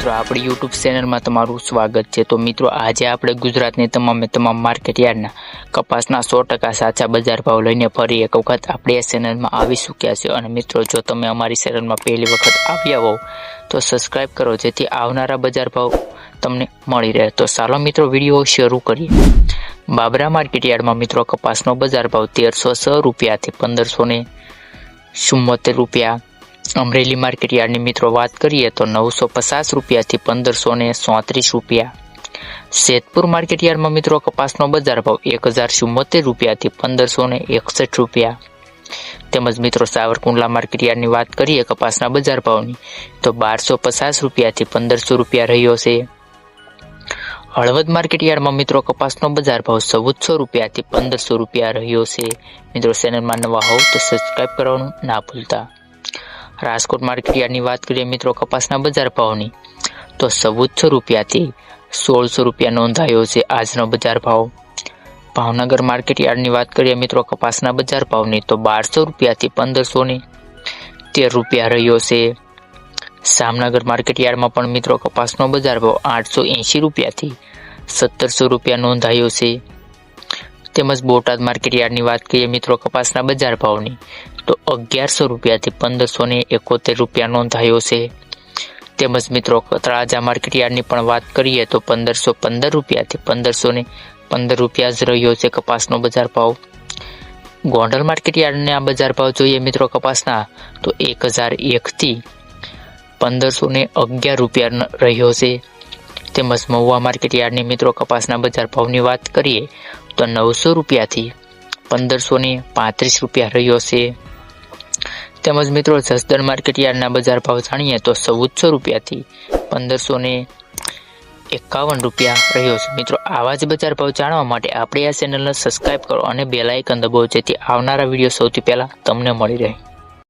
મિત્રો આપણી YouTube ચેનલમાં તમારું સ્વાગત છે। તો મિત્રો આજે આપણે ગુજરાતની તમામ માર્કેટ યાર્ડના કપાસના 100% સાચા બજાર ભાવ લઈને ફરી એક વખત આપણી ચેનલમાં આવી ચૂક્યા છે। અને મિત્રો જો તમે અમારી ચેનલમાં પહેલી વખત આવ્યા હો તો સબસ્ક્રાઇબ કરો જેથી આવનારા બજાર ભાવ તમને મળી રહે। તો ચાલો મિત્રો વિડીયો શરૂ કરીએ। બાબરા માર્કેટ યાર્ડમાં મિત્રો કપાસનો બજાર ભાવ 1306 રૂપિયાથી 1574 રૂપિયા। अमरेली मार्केट यार्डनी मित्रों बात करिए तो 950 रुपया थी 1534 रुपया। सैदपुर मार्केट यार्ड में मित्रों कपासनो बजार भाव 1074 रुपया थी 1561 रुपया। तेमज मित्रों सावरकुंडला मार्केट यार्डनी बात करिए कपासना बजार भावनी तो 1250 रुपया थी 1500 रुपया रह्यो छे। हळवद मार्केट यार्ड में मित्रों कपासनो बजार भाव 1400 रुपया थी 1500 रुपया रह्यो छे। मित्रों चेनल में नवा हो तो सब्सक्राइब करवानुं ना भूलता। राजकोट मार्केट यार्डनी बात करिए मित्रों कपासना बजार भावनी तो 1400 रुपया थी 1600 रुपया नोंधायो छे आजनो बजार भाव। भावनगर मार्केट यार्डनी बात करिए मित्रों कपासना बजार भावनी तो 1200 रुपया थी 1513 रुपया रह्यो छे। जामनगर मार्केट यार्ड में पण मित्रों कपासनो बजार भाव 880 रुपया थी 1700 रुपया नोंधायो छे। तेमज बोटाद मार्केट यार्डनी बात करिए मित्रों कपासना बजार भावनी तो 1100 रुपया थी 1571 रुपया नोंधायो छे। तेमज मित्रों तळाजा मार्केट यार्डनी पण बात करिए तो 1515 रुपया थी 1515 रुपया ज रह्यो छे कपासनो बजार भाव। गोंडल मार्केट यार्डना बजार भाव जोईए मित्रों कपासना तो 1001 थी 1511 रुपया रह्यो छे। तेमज महुआ मार्केट यार्डनी मित्रों कपासना बजार भावनी बात करिए तो 900 रुपया थी 1535 रुपया रह्यो छे। तेमज मित्रों जसदण मार्केट यार्डना बजार भाव जाणीए तो 1400 रुपया थी 1551 रुपया रह्यो छे। मित्रों आवा ज बजार भाव जाणवा माटे आपणी आ चेनलने सब्सक्राइब करो अने बेल आइकन दबावो जेथी आवनारा विडियो सौथी पहेला तमने मळी रहे।